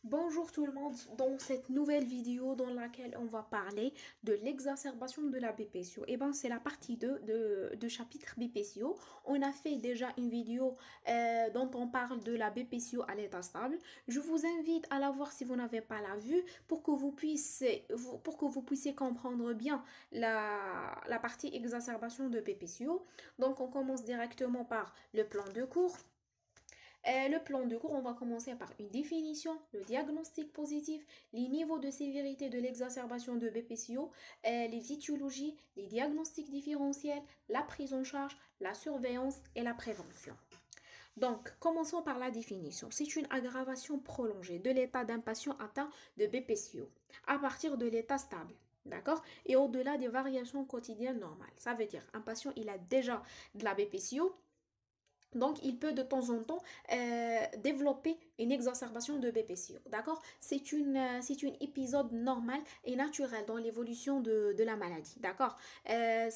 Bonjour tout le monde, dans cette nouvelle vidéo dans laquelle on va parler de l'exacerbation de la BPCO. Et ben c'est la partie 2 de chapitre BPCO. On a fait déjà une vidéo dont on parle de la BPCO à l'état stable. Je vous invite à la voir si vous n'avez pas la vue pour que vous puissiez comprendre bien la partie exacerbation de BPCO. Donc on commence directement par le plan de cours. Le plan de cours, on va commencer par une définition, le diagnostic positif, les niveaux de sévérité de l'exacerbation de BPCO, les étiologies, les diagnostics différentiels, la prise en charge, la surveillance et la prévention. Donc, commençons par la définition. C'est une aggravation prolongée de l'état d'un patient atteint de BPCO à partir de l'état stable. D'accord? Et au-delà des variations quotidiennes normales. Ça veut dire un patient, il a déjà de la BPCO, donc, il peut de temps en temps développer une exacerbation de BPCO. D'accord? C'est une épisode normal et naturel dans l'évolution de la maladie. D'accord? Elle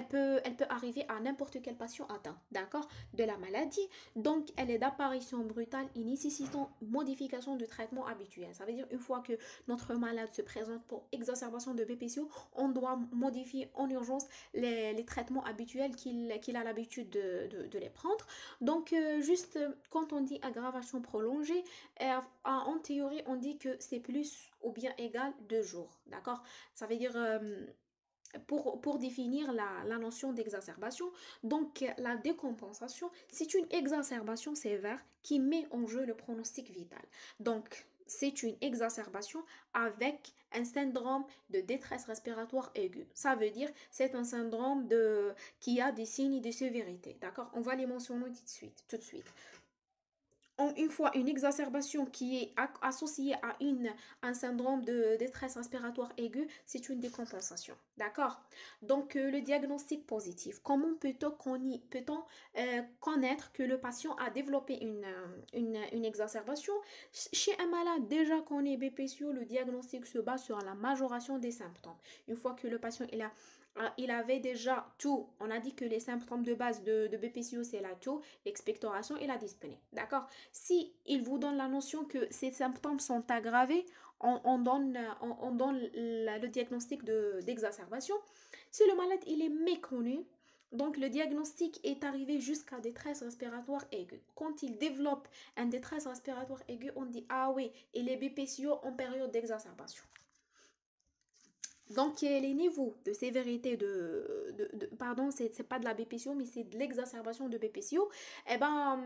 peut arriver à n'importe quel patient atteint. D'accord? De la maladie. Donc, elle est d'apparition brutale et nécessitant modification de traitement habituel. Ça veut dire, une fois que notre malade se présente pour exacerbation de BPCO, on doit modifier en urgence les traitements habituels qu'il a l'habitude de les prendre. Donc, juste quand on dit aggravation prolongée, en théorie, on dit que c'est plus ou bien égal 2 jours. D'accord? Ça veut dire, pour définir la notion d'exacerbation, donc la décompensation, c'est une exacerbation sévère qui met en jeu le pronostic vital. Donc, c'est une exacerbation avec un syndrome de détresse respiratoire aiguë. Ça veut dire c'est un syndrome qui a des signes de sévérité. D'accord? On va les mentionner tout de suite. Une fois une exacerbation qui est associée à un syndrome de détresse respiratoire aiguë, c'est une décompensation. D'accord? Donc, le diagnostic positif. Comment peut-on connaître que le patient a développé une exacerbation? Chez un malade déjà qu'on est BPCO, le diagnostic se base sur la majoration des symptômes. Une fois que le patient il avait déjà tout. On a dit que les symptômes de base de BPCO, c'est la toux, l'expectoration et la dyspnée. D'accord? Si il vous donne la notion que ces symptômes sont aggravés, on donne le diagnostic d'exacerbation. Si le malade il est méconnu, donc le diagnostic est arrivé jusqu'à détresse respiratoire aiguë. Quand il développe un détresse respiratoire aiguë, on dit ah oui, il est BPCO en période d'exacerbation. Donc, les niveaux de sévérité pardon, c'est pas de la BPCO, mais c'est de l'exacerbation de BPCO. Eh ben,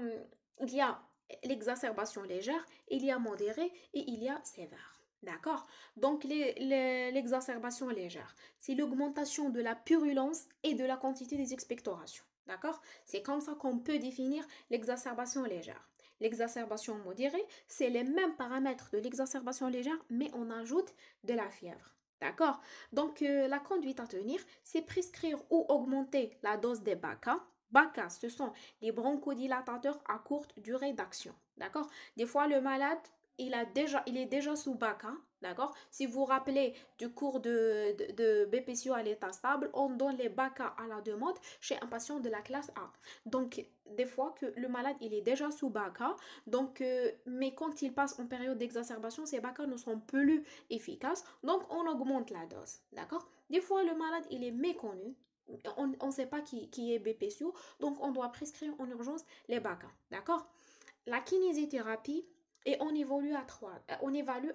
il y a l'exacerbation légère, il y a modérée et il y a sévère. D'accord? Donc, l'exacerbation légère, c'est l'augmentation de la purulence et de la quantité des expectorations. D'accord? C'est comme ça qu'on peut définir l'exacerbation légère. L'exacerbation modérée, c'est les mêmes paramètres de l'exacerbation légère, mais on ajoute de la fièvre. D'accord? Donc, la conduite à tenir, c'est prescrire ou augmenter la dose des BACA. BACA, ce sont les bronchodilatateurs à courte durée d'action. D'accord? Des fois, le malade, il est déjà sous BACA. D'accord? Si vous vous rappelez du cours de BPCO à l'état stable, on donne les BACA à la demande chez un patient de la classe A. Donc, des fois que le malade, il est déjà sous BACA, donc, mais quand il passe en période d'exacerbation, ces BACA ne sont plus efficaces, donc on augmente la dose, d'accord? Des fois, le malade, il est méconnu, on ne sait pas qui est BPCO, donc on doit prescrire en urgence les BACA, d'accord? La kinésithérapie, et on évalue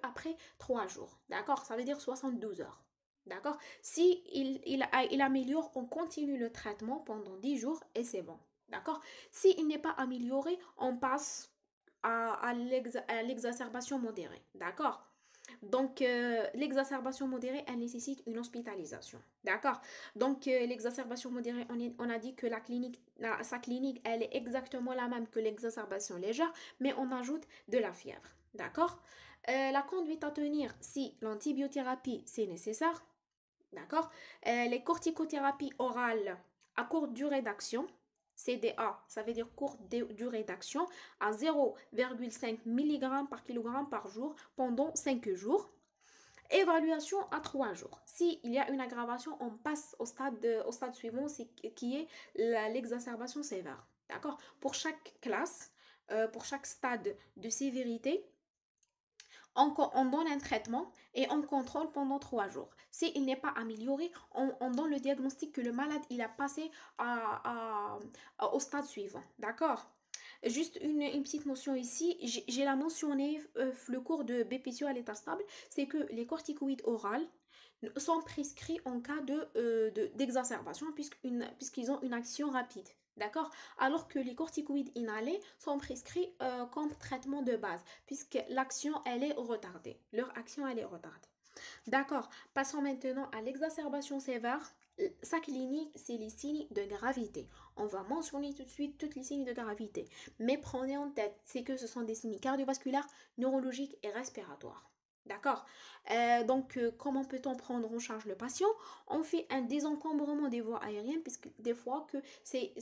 après 3 jours, d'accord? Ça veut dire 72 heures. D'accord? Si il améliore, on continue le traitement pendant 10 jours et c'est bon. D'accord? S'il n'est pas amélioré, on passe à l'exacerbation modérée. D'accord? Donc, l'exacerbation modérée, elle nécessite une hospitalisation. D'accord? Donc, l'exacerbation modérée, on a dit que sa clinique, elle est exactement la même que l'exacerbation légère, mais on ajoute de la fièvre. D'accord? La conduite à tenir, si l'antibiothérapie, c'est nécessaire. D'accord? Les corticothérapies orales à courte durée d'action, CDA, ça veut dire courte durée d'action, à 0,5 mg par kg par jour pendant 5 jours. Évaluation à 3 jours. S'il y a une aggravation, on passe au stade suivant, qui est l'exacerbation sévère. D'accord? Pour chaque classe, pour chaque stade de sévérité, on donne un traitement et on contrôle pendant 3 jours. S'il n'est pas amélioré, on donne le diagnostic que le malade il a passé au stade suivant. D'accord? Juste une petite notion ici, j'ai la mentionné le cours de BPCO à l'état stable, c'est que les corticoïdes orales sont prescrits en cas d'exacerbation puisqu'ils ont une action rapide. D'accord? Alors que les corticoïdes inhalés sont prescrits comme traitement de base, puisque l'action, elle est retardée. Leur action, elle est retardée. D'accord. Passons maintenant à l'exacerbation sévère. Sa clinique, c'est les signes de gravité. On va mentionner tout de suite toutes les signes de gravité. Mais prenez en tête, c'est que ce sont des signes cardiovasculaires, neurologiques et respiratoires. D'accord. Comment peut-on prendre en charge le patient? On fait un désencombrement des voies aériennes, puisque des fois que c'est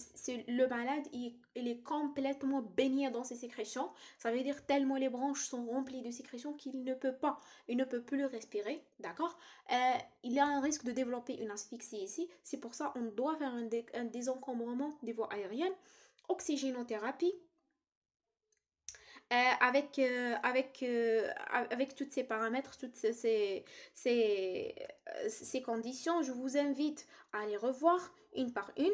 le malade, il est complètement baigné dans ses sécrétions. Ça veut dire tellement les branches sont remplies de sécrétions il ne peut plus le respirer. D'accord. Il y a un risque de développer une asphyxie ici. C'est pour ça qu'on doit faire un désencombrement des voies aériennes. Oxygénothérapie. Avec tous ces paramètres, toutes ces conditions, je vous invite à les revoir une par une.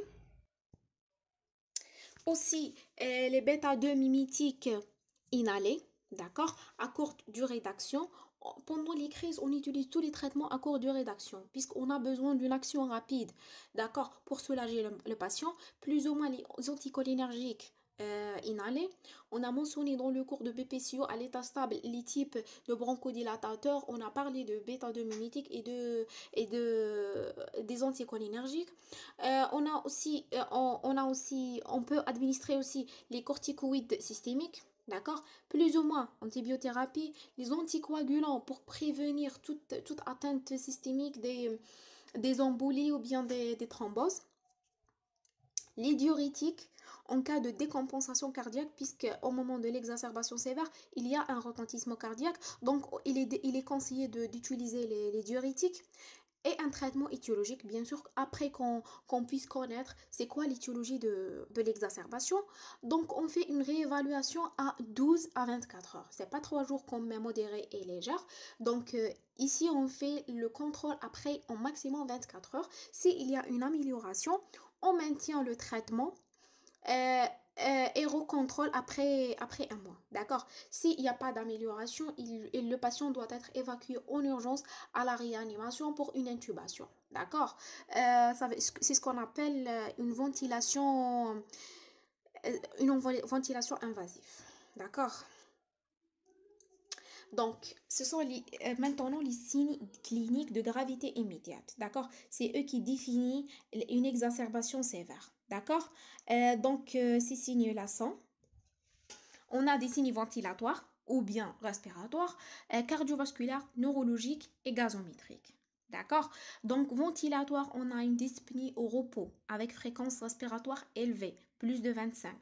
Aussi, les bêta-2 mimétiques inhalés, d'accord, à courte durée d'action. Pendant les crises, on utilise tous les traitements à courte durée d'action, puisqu'on a besoin d'une action rapide, d'accord, pour soulager le patient, plus ou moins les anticholinergiques inhalés. On a mentionné dans le cours de BPCO à l'état stable les types de bronchodilatateurs. On a parlé de bêta-2 mimétiques des anticholinergiques. On peut administrer aussi les corticoïdes systémiques, d'accord, plus ou moins antibiothérapie, les anticoagulants pour prévenir toute atteinte systémique des embolies ou bien des thromboses, les diurétiques en cas de décompensation cardiaque, puisque au moment de l'exacerbation sévère, il y a un retentissement cardiaque, donc il est conseillé d'utiliser les diurétiques. Et un traitement étiologique, bien sûr, après qu'on puisse connaître c'est quoi l'étiologie de l'exacerbation. Donc, on fait une réévaluation à 12 à 24 heures. C'est pas 3 jours comme modéré et légère. Donc, ici, on fait le contrôle après en maximum 24 heures. S'il y a une amélioration, on maintient le traitement euh, et recontrôle après un mois. D'accord? S'il n'y a pas d'amélioration, le patient doit être évacué en urgence à la réanimation pour une intubation. D'accord? C'est ce qu'on appelle une ventilation invasive. D'accord? Donc, ce sont maintenant les signes cliniques de gravité immédiate. D'accord? C'est eux qui définissent une exacerbation sévère. D'accord? Ces signes-là sont, on a des signes ventilatoires ou bien respiratoires, cardiovasculaires, neurologiques et gazométriques. D'accord? Donc, ventilatoire, on a une dyspnée au repos avec fréquence respiratoire élevée, plus de 25.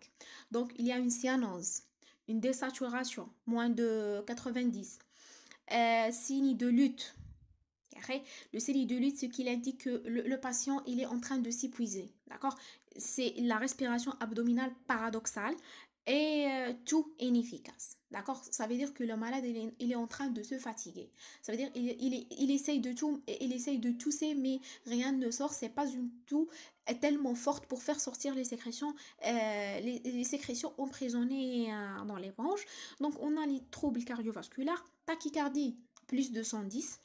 Donc, il y a une cyanose, une désaturation, moins de 90. Signe de lutte. Le signe de lutte, ce qui indique que le patient il est en train de s'épuiser. D'accord? C'est la respiration abdominale paradoxale et tout est inefficace. D'accord? Ça veut dire que le malade il est en train de se fatiguer. Ça veut dire il essaye de tousser, mais rien ne sort. C'est pas une toux tellement forte pour faire sortir les sécrétions, les sécrétions emprisonnées dans les bronches. Donc on a les troubles cardiovasculaires, tachycardie plus de 110,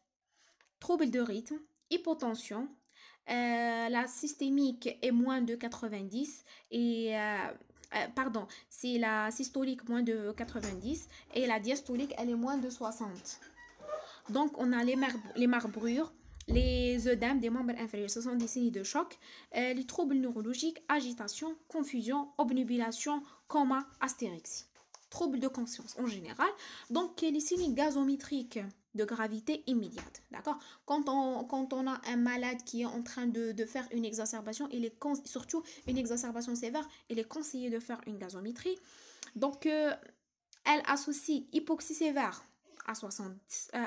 troubles de rythme, hypotension, la systémique est moins de 90 pardon, c'est la systolique moins de 90 et la diastolique elle est moins de 60. Donc on a les marbrures, les œdèmes des membres inférieurs, ce sont des signes de choc, les troubles neurologiques, agitation, confusion, obnubilation, coma, astérixie. Troubles de conscience en général. Donc les signes gazométriques de gravité immédiate, d'accord. Quand on a un malade qui est en train de faire une exacerbation, surtout une exacerbation sévère, il est conseillé de faire une gazométrie. Donc, elle associe hypoxie sévère à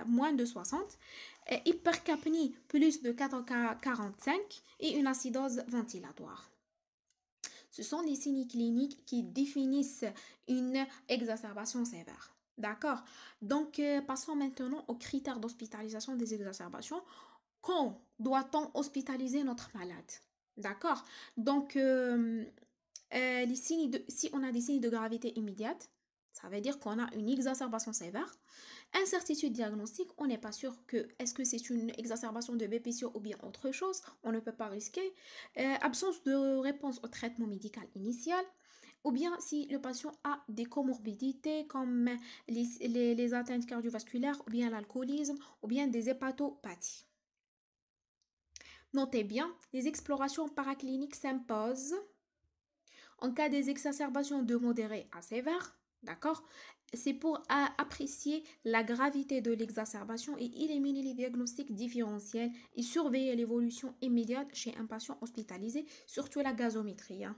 moins de 60, hypercapnie plus de 45 et une acidose ventilatoire. Ce sont les signes cliniques qui définissent une exacerbation sévère. D'accord? Donc, passons maintenant aux critères d'hospitalisation des exacerbations. Quand doit-on hospitaliser notre malade? D'accord? Donc, si on a des signes de gravité immédiate, ça veut dire qu'on a une exacerbation sévère. Incertitude diagnostique, on n'est pas sûr que est-ce que c'est une exacerbation de BPCO ou bien autre chose, on ne peut pas risquer. Absence de réponse au traitement médical initial, ou bien si le patient a des comorbidités comme les atteintes cardiovasculaires, ou bien l'alcoolisme, ou bien des hépatopathies. Notez bien, les explorations paracliniques s'imposent en cas des exacerbations de modéré à sévère, d'accord? C'est pour apprécier la gravité de l'exacerbation et éliminer les diagnostics différentiels et surveiller l'évolution immédiate chez un patient hospitalisé, surtout la gazométrie, hein.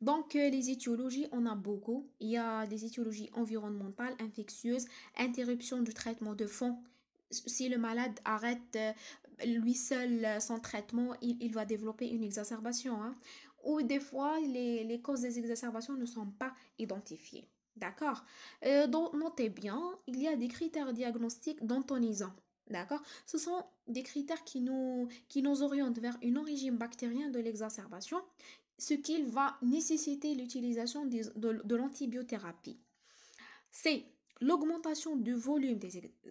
Donc, les étiologies, on a beaucoup. Il y a des étiologies environnementales, infectieuses, interruption du traitement de fond. Si le malade arrête lui seul son traitement, il va développer une exacerbation, hein. Ou des fois, les causes des exacerbations ne sont pas identifiées. D'accord? Donc, notez bien, il y a des critères diagnostiques d'antonisants. D'accord? Ce sont des critères qui nous orientent vers une origine bactérienne de l'exacerbation, ce qui va nécessiter l'utilisation de l'antibiothérapie. C'est l'augmentation du volume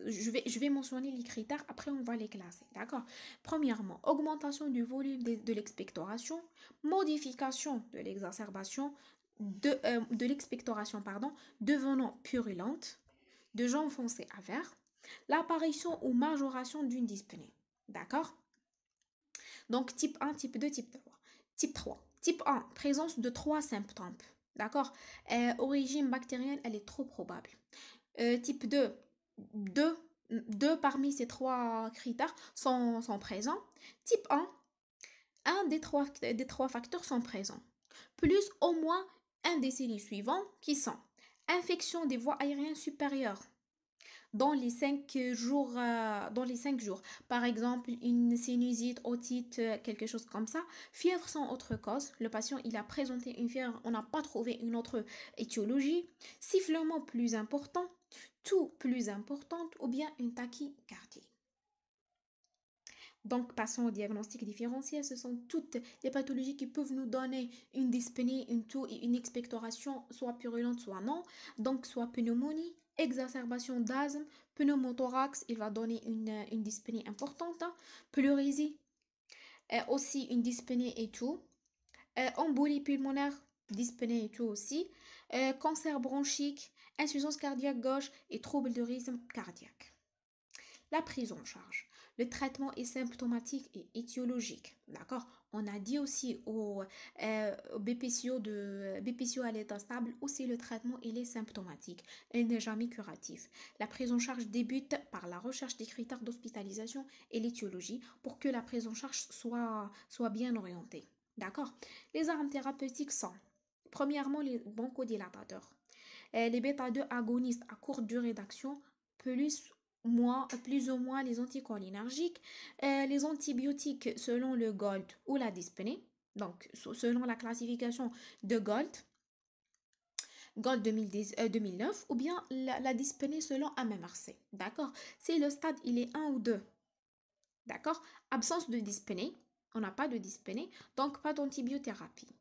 je vais mentionner les critères, après on va les classer, d'accord? Premièrement, augmentation du volume de l'expectoration, modification de l'exacerbation, de l'expectoration, pardon, devenant purulente, de jambes foncées à vert, l'apparition ou majoration d'une dyspnée, d'accord? Donc type 1, type 2, type 3. Type 3. Type 1, présence de 3 symptômes. D'accord? Origine bactérienne, elle est trop probable. Type 2, 2 parmi ces 3 critères sont présents. Type 1 des trois facteurs sont présents. Plus au moins un des cellules suivants qui sont infection des voies aériennes supérieures, dans les 5 jours. Par exemple, une sinusite, otite, quelque chose comme ça. Fièvre sans autre cause. Le patient, il a présenté une fièvre, on n'a pas trouvé une autre étiologie. Sifflement plus important, toux plus importante ou bien une tachycardie. Donc, passons au diagnostic différentiel. Ce sont toutes les pathologies qui peuvent nous donner une dyspnée, une toux et une expectoration, soit purulente, soit non. Donc, soit pneumonie, exacerbation d'asthme, pneumothorax, il va donner une dyspnée importante, hein. Pleurésie, aussi une dyspnée et tout. Embolie pulmonaire, dyspnée et tout aussi. Cancer bronchique, insuffisance cardiaque gauche et troubles de rythme cardiaque. La prise en charge. Le traitement est symptomatique et étiologique. D'accord? On a dit aussi au BPCO à l'état stable, aussi le traitement il est symptomatique. Il n'est jamais curatif. La prise en charge débute par la recherche des critères d'hospitalisation et l'étiologie pour que la prise en charge soit bien orientée. D'accord? Les armes thérapeutiques sont, premièrement, les bronchodilatateurs. Les bêta-2 agonistes à courte durée d'action, plus ou moins les anticholinergiques, les antibiotiques selon le GOLD ou la dyspnée, donc selon la classification de GOLD 2009, ou bien la dyspnée selon AMMRC, d'accord? Si le stade il est 1 ou 2, d'accord? Absence de dyspnée, on n'a pas de dyspnée, donc pas d'antibiothérapie.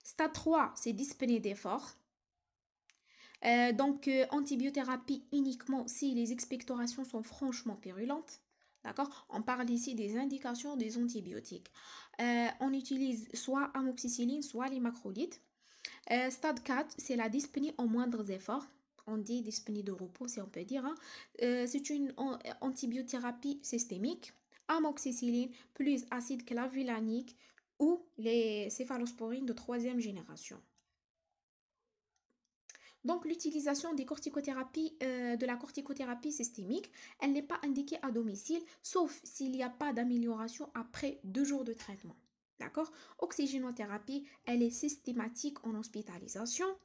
Stade 3, c'est dyspnée d'effort. Antibiothérapie uniquement si les expectorations sont franchement purulentes. D'accord? On parle ici des indications des antibiotiques. On utilise soit amoxicilline, soit les macrolides. Stade 4, c'est la dyspnée en moindres efforts. On dit dyspnée de repos, si on peut dire, hein. C'est une antibiothérapie systémique. Amoxicilline plus acide clavulanique ou les céphalosporines de 3e génération. Donc, l'utilisation de la corticothérapie systémique, elle n'est pas indiquée à domicile, sauf s'il n'y a pas d'amélioration après 2 jours de traitement. D'accord? Oxygénothérapie, elle est systématique en hospitalisation.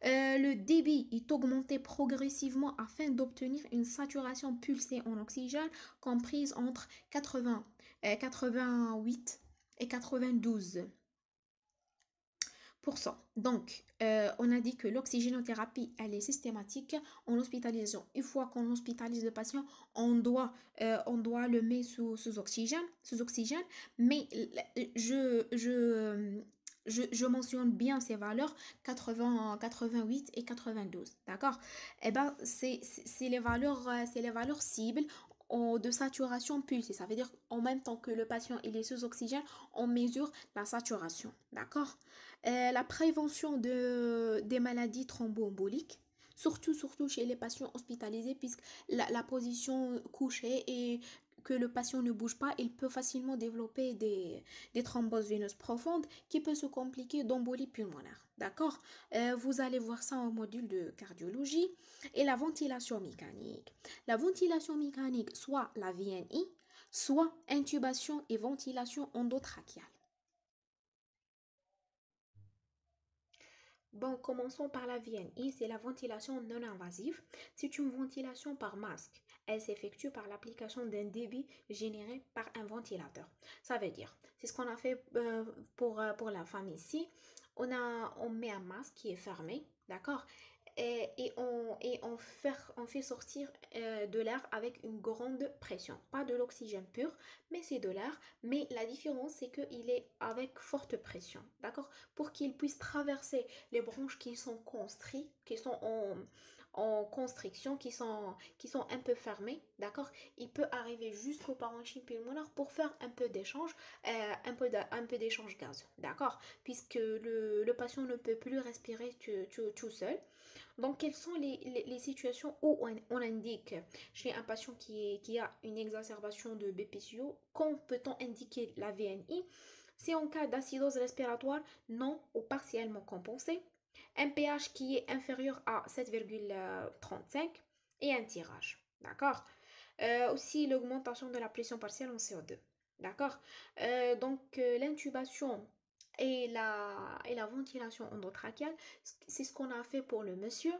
Le débit est augmenté progressivement afin d'obtenir une saturation pulsée en oxygène comprise entre 88 et 92. Donc, on a dit que l'oxygénothérapie, elle est systématique en hospitalisation. Une fois qu'on hospitalise le patient, on doit le mettre sous oxygène. Mais je mentionne bien ces valeurs 80, 88 et 92, d'accord? Eh ben, c'est les valeurs cibles de saturation pulsée. Ça veut dire en même temps que le patient il est sous oxygène, on mesure la saturation, d'accord? La prévention des maladies thromboemboliques, surtout chez les patients hospitalisés, puisque la position couchée et que le patient ne bouge pas, il peut facilement développer des thromboses veineuses profondes qui peut se compliquer d'embolie pulmonaire. D'accord? Vous allez voir ça en module de cardiologie. Et la ventilation mécanique. La ventilation mécanique, soit la VNI, soit intubation et ventilation endotrachiale. Bon, commençons par la VNI, c'est la ventilation non invasive. C'est une ventilation par masque. Elle s'effectue par l'application d'un débit généré par un ventilateur. Ça veut dire, c'est ce qu'on a fait pour la femme ici. On met un masque qui est fermé, d'accord? On fait sortir de l'air avec une grande pression. Pas de l'oxygène pur, mais c'est de l'air. Mais la différence, c'est qu'il est avec forte pression, d'accord? Pour qu'il puisse traverser les bronches qui sont constrictes, qui sont en constriction, qui sont un peu fermées, d'accord? Il peut arriver jusqu'au parenchyme pulmonaire pour faire un peu d'échange, un peu d'échange gaz, d'accord? Puisque le patient ne peut plus respirer tout seul. Donc, quelles sont les situations où on indique chez un patient qui a une exacerbation de BPCO, quand peut-on indiquer la VNI? C'est en cas d'acidose respiratoire non ou partiellement compensée, un pH qui est inférieur à 7,35 et un tirage. D'accord? Aussi l'augmentation de la pression partielle en CO2. D'accord? L'intubation et la ventilation endotrachiale, c'est ce qu'on a fait pour le monsieur.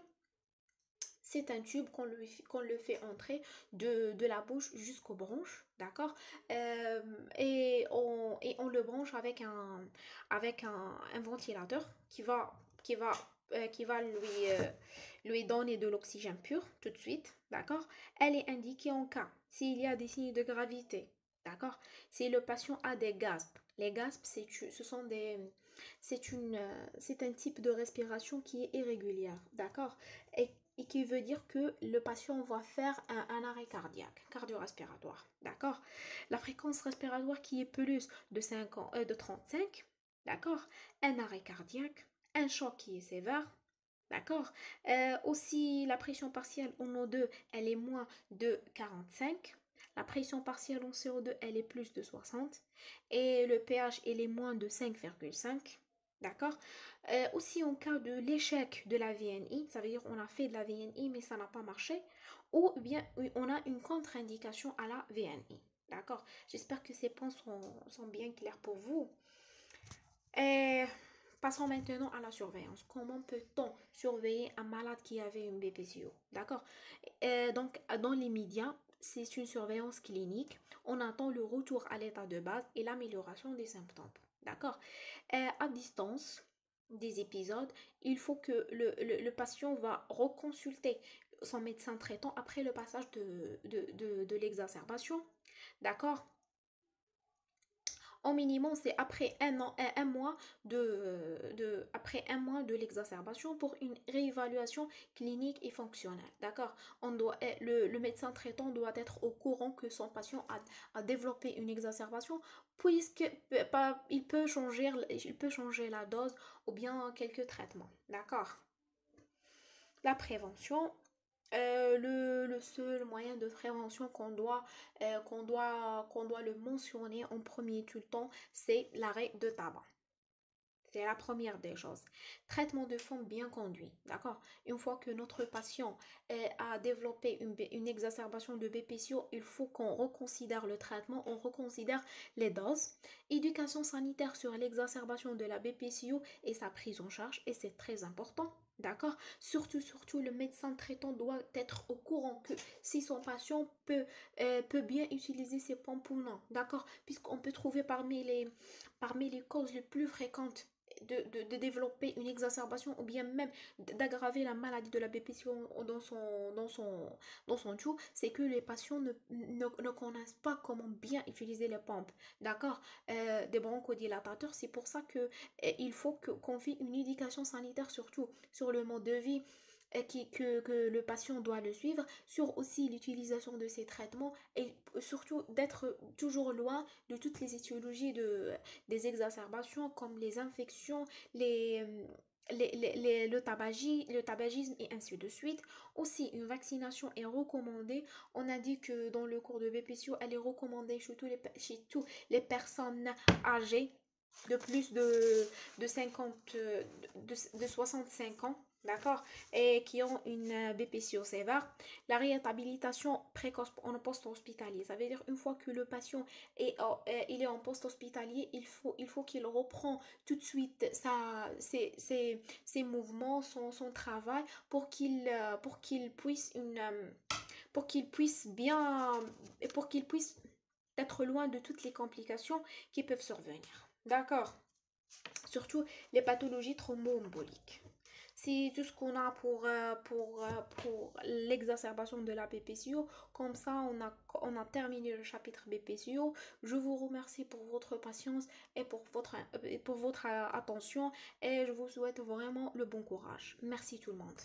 C'est un tube qu'on le fait entrer de la bouche jusqu'aux bronches, d'accord? Et on le branche avec un ventilateur qui va lui donner de l'oxygène pur tout de suite, d'accord? Elle est indiquée en cas s'il y a des signes de gravité, d'accord? Si le patient a des gaspes, les gaspes, c'est un type de respiration qui est irrégulière, d'accord? Et qui veut dire que le patient va faire un arrêt cardiaque, cardio-respiratoire, d'accord? La fréquence respiratoire qui est plus de 35, d'accord? Un arrêt cardiaque, un choc qui est sévère, d'accord? Aussi, la pression partielle en O2, elle est moins de 45. La pression partielle en CO2, elle est plus de 60. Et le pH, elle est moins de 5,5. D'accord? Aussi, en cas de l'échec de la VNI, ça veut dire on a fait de la VNI mais ça n'a pas marché, ou bien on a une contre-indication à la VNI. D'accord? J'espère que ces points sont bien clairs pour vous. Et passons maintenant à la surveillance. Comment peut-on surveiller un malade qui avait une BPCO? D'accord? Donc, dans les médias, c'est une surveillance clinique. On attend le retour à l'état de base et l'amélioration des symptômes. D'accord? À distance des épisodes, il faut que le patient va reconsulter son médecin traitant après le passage de l'exacerbation. D'accord? Au minimum, c'est après un mois après un mois de l'exacerbation pour une réévaluation clinique et fonctionnelle. D'accord? Le médecin traitant doit être au courant que son patient a développé une exacerbation il peut changer la dose ou bien quelques traitements. D'accord? La prévention, le seul moyen de prévention qu'on doit le mentionner en premier tout le temps, c'est l'arrêt de tabac. C'est la première des choses. Traitement de fond bien conduit, d'accord? Une fois que notre patient a développé une exacerbation de BPCO, il faut qu'on reconsidère le traitement, on reconsidère les doses. Éducation sanitaire sur l'exacerbation de la BPCO et sa prise en charge, et c'est très important. D'accord? Surtout, le médecin traitant doit être au courant que si son patient peut bien utiliser ses pompes ou non. D'accord? Puisqu'on peut trouver parmi les causes les plus fréquentes de développer une exacerbation ou bien même d'aggraver la maladie de la BPCO dans son tout, c'est que les patients ne connaissent pas comment bien utiliser les pompes, d'accord, des bronchodilatateurs. C'est pour ça que il faut qu'on fait une éducation sanitaire surtout sur le mode de vie que le patient doit le suivre, sur aussi l'utilisation de ces traitements et surtout d'être toujours loin de toutes les étiologies des exacerbations comme les infections, le tabagisme et ainsi de suite. Aussi, une vaccination est recommandée. On a dit que dans le cours de BPCO, elle est recommandée chez tous les personnes âgées de plus de 50, de 65 ans, d'accord, et qui ont une BPCO sévère. La réhabilitation précoce en poste hospitalier, ça veut dire une fois que le patient il est en poste hospitalier, il faut qu'il reprend tout de suite ses mouvements, son travail pour qu'il puisse pour qu'il puisse bien, pour qu'il puisse être loin de toutes les complications qui peuvent survenir. D'accord. Surtout les pathologies thromboemboliques. C'est tout ce qu'on a pour l'exacerbation de la BPCO. Comme ça, on a terminé le chapitre BPCO. Je vous remercie pour votre patience et pour votre attention et je vous souhaite vraiment le bon courage. Merci tout le monde.